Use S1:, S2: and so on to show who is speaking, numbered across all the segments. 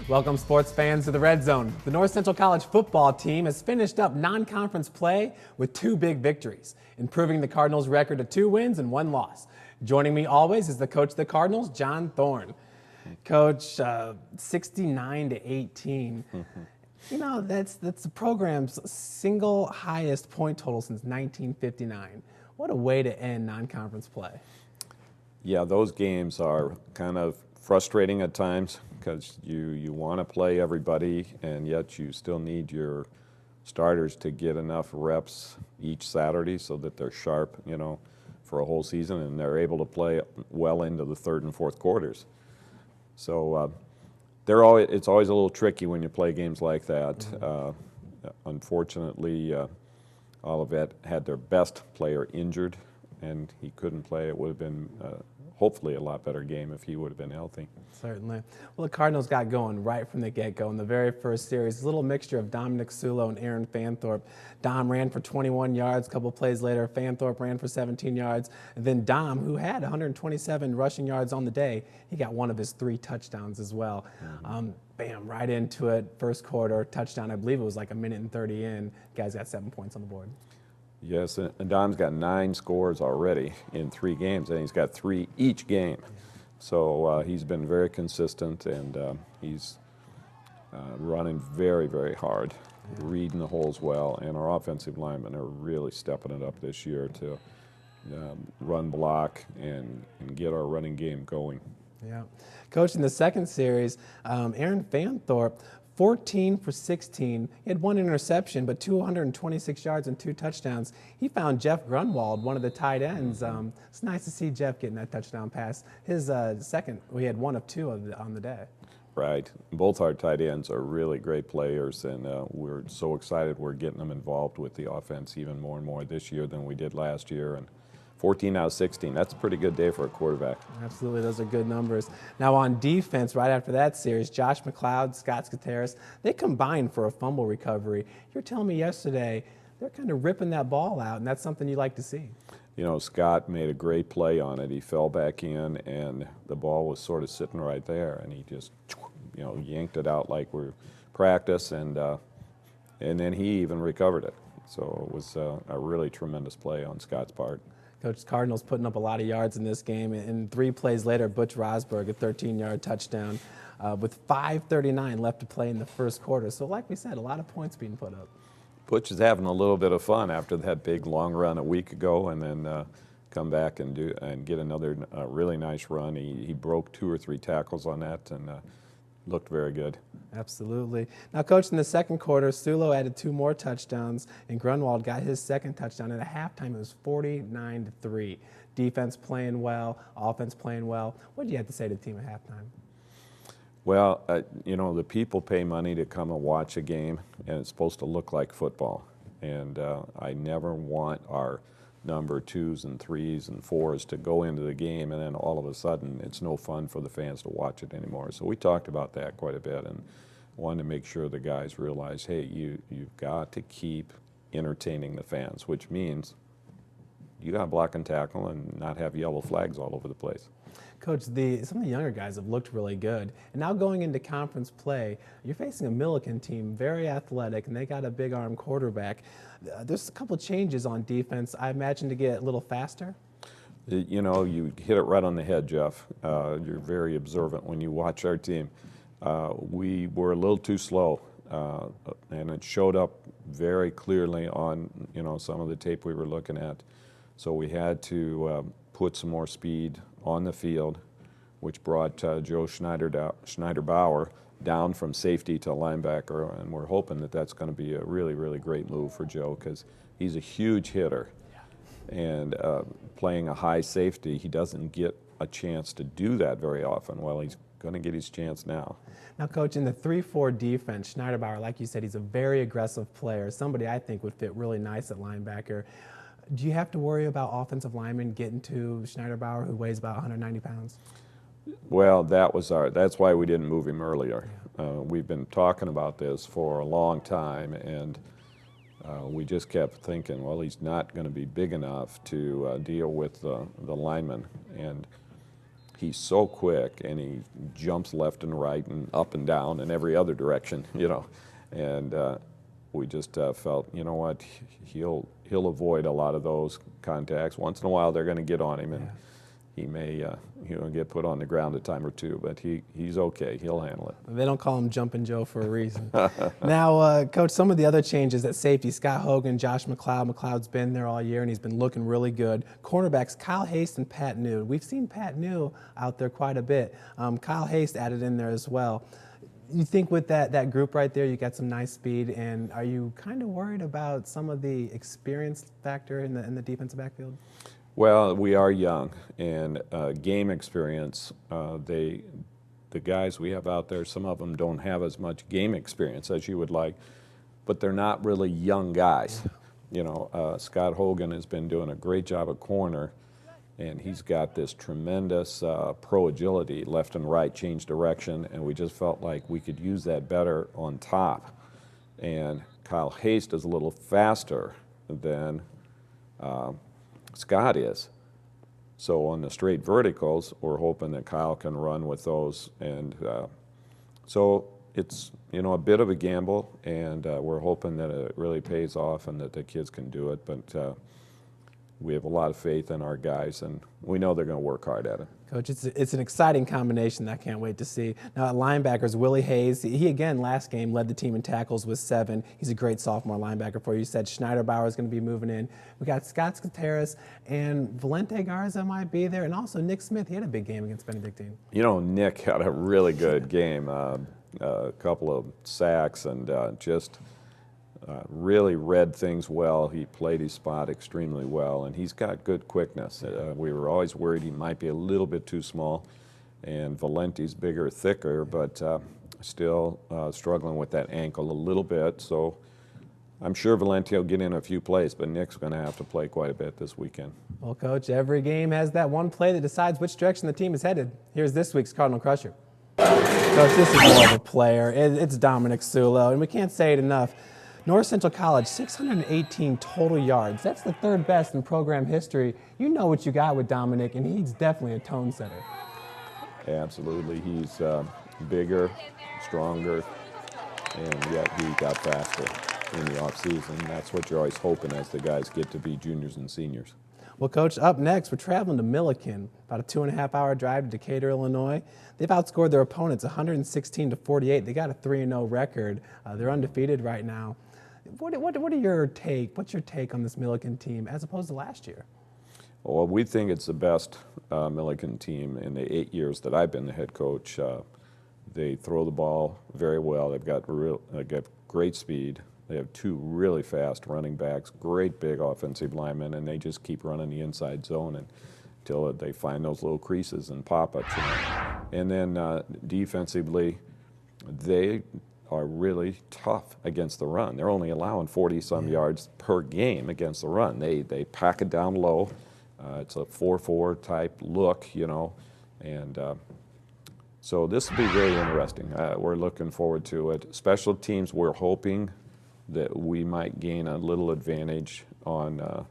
S1: Welcome, sports fans, to the Red Zone. The North Central College football team has finished up non-conference play with 2 big victories, improving the Cardinals' record to 2 wins and 1 loss. Joining me always is the coach of the Cardinals, John Thorne. Coach, 69-18. You know, that's the program's single highest point total since 1959. What a way to end non-conference play.
S2: Yeah, those games are kind of frustrating at times because you want to play everybody, and yet you still need your starters to get enough reps each Saturday so that they're sharp, you know, for a whole season, and they're able to play well into the 3rd and 4th quarters. So it's always a little tricky when you play games like that. Unfortunately, Olivet had their best player injured, and he couldn't play. It would have been hopefully a lot better game if he would have been healthy.
S1: Certainly. Well, the Cardinals got going right from the get-go in the very first series. A little mixture of Dominic Sulo and Aaron Fanthorpe. Dom ran for 21 yards. A couple plays later, Fanthorpe ran for 17 yards. And then Dom, who had 127 rushing yards on the day, he got one of his 3 touchdowns as well. Bam, right into it. First quarter, touchdown. I believe it was like a minute and 30 in. Guys got 7 points on the board.
S2: Yes, and Dom's got 9 scores already in 3 games, and he's got 3 each game. So he's been very consistent, and he's running very, very hard, reading the holes well, and our offensive linemen are really stepping it up this year to run block and get our running game going.
S1: Yeah. Coach, in the second series, Aaron Fanthorpe, 14 for 16. He had 1 interception, but 226 yards and 2 touchdowns. He found Jeff Grunwald, one of the tight ends. It's nice to see Jeff getting that touchdown pass. His second, we had 1 of 2 on the day.
S2: Right. Both our tight ends are really great players, and we're so excited we're getting them involved with the offense even more and more this year than we did last year. And 14 out of 16, that's a pretty good day for a quarterback.
S1: Absolutely, those are good numbers. Now on defense, right after that series, Josh McLeod, Scott Skateris, they combined for a fumble recovery. You were telling me yesterday they're kind of ripping that ball out, and that's something you like to see.
S2: You know, Scott made a great play on it. He fell back in, and the ball was sort of sitting right there, and he just, you know, yanked it out like we're practice, and then he even recovered it. So it was a really tremendous play on Scott's part.
S1: Coach, Cardinals putting up a lot of yards in this game, and 3 plays later, Butch Rosberg, a 13-yard touchdown with 5:39 left to play in the first quarter. So like we said, a lot of points being put up.
S2: Butch is having a little bit of fun after that big long run a week ago, and then come back and get another really nice run. He broke 2 or 3 tackles on that, and looked very good.
S1: Absolutely. Now, Coach, in the second quarter, Sulo added 2 more touchdowns, and Grunwald got his second touchdown. At halftime, it was 49-3. Defense playing well, offense playing well. What did you have to say to the team at halftime?
S2: Well, you know, the people pay money to come and watch a game, and it's supposed to look like football. And I never want our number 2s and 3s and 4s to go into the game, and then all of a sudden it's no fun for the fans to watch it anymore. So we talked about that quite a bit, and wanted to make sure the guys realize, hey, you've got to keep entertaining the fans, which means you got to block and tackle and not have yellow flags all over the place.
S1: Coach, some of the younger guys have looked really good. And now going into conference play, you're facing a Milliken team, very athletic, and they got a big-arm quarterback. There's a couple changes on defense, I imagine, to get a little faster.
S2: You know, you hit it right on the head, Jeff. You're very observant when you watch our team. We were a little too slow, and it showed up very clearly on, you know, some of the tape we were looking at. So we had to put some more speed on the field, which brought Joe Schneider-Bauer down from safety to linebacker, and we're hoping that that's going to be a really, really great move for Joe because he's a huge hitter. And playing a high safety, he doesn't get a chance to do that very often. Well, he's going to get his chance now.
S1: Now, Coach, in the 3-4 defense, Schneider-Bauer, like you said, he's a very aggressive player, somebody I think would fit really nice at linebacker. Do you have to worry about offensive linemen getting to Schneider-Bauer, who weighs about 190 pounds?
S2: Well, that's why we didn't move him earlier. We've been talking about this for a long time, and we just kept thinking, well, he's not going to be big enough to deal with the linemen. And he's so quick, and he jumps left and right and up and down and every other direction, you know. And we just felt, you know what, he'll avoid a lot of those contacts. Once in a while, they're going to get on him, and he may get put on the ground a time or two, but he's okay. He'll handle it.
S1: They don't call him Jumpin' Joe for a reason. Now, Coach, some of the other changes at safety, Scott Hogan, Josh McLeod. McLeod's been there all year, and he's been looking really good. Cornerbacks, Kyle Haste and Pat New. We've seen Pat New out there quite a bit. Kyle Haste added in there as well. You think with that group right there, you got some nice speed, and are you kind of worried about some of the experience factor in the defensive backfield?
S2: Well, we are young, and game experience, the guys we have out there, some of them don't have as much game experience as you would like, but they're not really young guys. You know, Scott Hogan has been doing a great job at corner, and he's got this tremendous pro agility, left and right, change direction, and we just felt like we could use that better on top. And Kyle Haste is a little faster than Scott is. So on the straight verticals, we're hoping that Kyle can run with those. And so it's, you know, a bit of a gamble, and we're hoping that it really pays off and that the kids can do it. But we have a lot of faith in our guys, and we know they're going to work hard at it.
S1: Coach, it's an exciting combination that I can't wait to see. Now at linebackers, Willie Hayes, he again last game led the team in tackles with 7. He's a great sophomore linebacker for you. You said Schneiderbauer is going to be moving in. We got Scott Skateris and Valente Garza might be there, and also Nick Smith. He had a big game against Benedictine.
S2: You know, Nick had a really good game, a couple of sacks, and just really read things well. He played his spot extremely well, and he's got good quickness. We were always worried he might be a little bit too small, and Valente's bigger, thicker, but still struggling with that ankle a little bit. So I'm sure Valente will get in a few plays, but Nick's going to have to play quite a bit this weekend.
S1: Well, Coach, every game has that one play that decides which direction the team is headed. Here's this week's Cardinal Crusher. Coach, this is more of a player. It's Dominic Sulo, and we can't say it enough. North Central College, 618 total yards. That's the 3rd best in program history. You know what you got with Dominic, and he's definitely a tone setter.
S2: Absolutely. He's bigger, stronger, and yet he got faster in the offseason. That's what you're always hoping as the guys get to be juniors and seniors.
S1: Well, Coach, up next, we're traveling to Milliken, about a 2.5-hour drive to Decatur, Illinois. They've outscored their opponents 116-48. They got a 3-0 record. They're undefeated right now. What's your take on this Milliken team as opposed to last year?
S2: Well, we think it's the best Milliken team in the 8 years that I've been the head coach. They throw the ball very well. They've got great speed. They have 2 really fast running backs, great big offensive linemen, and they just keep running the inside zone until they find those little creases and pop-ups. And then defensively, they are really tough against the run. They're only allowing 40-some yards per game against the run. They pack it down low. It's a 4-4 type look, you know, and so this will be very interesting. We're looking forward to it. Special teams, we're hoping that we might gain a little advantage on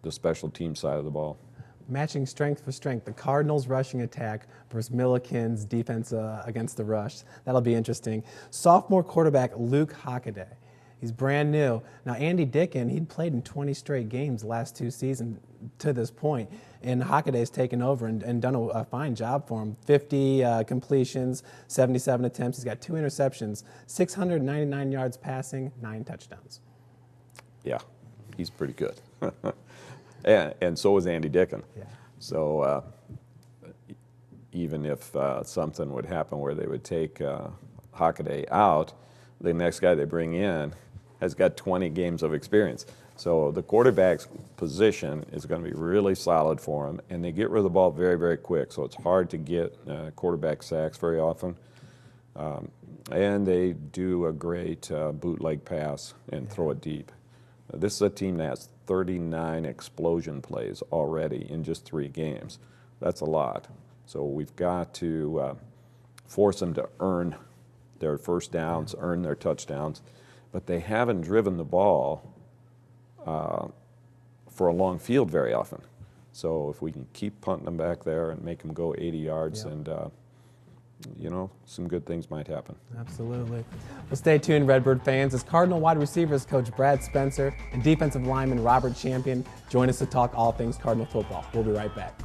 S2: the special team side of the ball.
S1: Matching strength for strength, the Cardinals' rushing attack versus Milliken's defense against the rush. That'll be interesting. Sophomore quarterback Luke Hockaday. He's brand new. Now, Andy Dicken, he'd played in 20 straight games the last 2 seasons to this point, and Hockaday's taken over and done a fine job for him. 50 completions, 77 attempts. He's got 2 interceptions, 699 yards passing, 9 touchdowns.
S2: Yeah, he's pretty good. And so is Andy Dicken.
S1: Yeah.
S2: So even if something would happen where they would take Hockaday out, the next guy they bring in has got 20 games of experience. So the quarterback's position is going to be really solid for him, and they get rid of the ball very, very quick. So it's hard to get quarterback sacks very often. And they do a great bootleg pass and throw it deep. This is a team that has 39 explosion plays already in just 3 games. That's a lot. So we've got to force them to earn their first downs, earn their touchdowns. But they haven't driven the ball for a long field very often. So if we can keep punting them back there and make them go 80 yards,
S1: Yep.
S2: and you know, some good things might happen.
S1: Absolutely. Well, stay tuned, Redbird fans, as Cardinal wide receivers coach Brad Spencer and defensive lineman Robert Champion join us to talk all things Cardinal football. We'll be right back.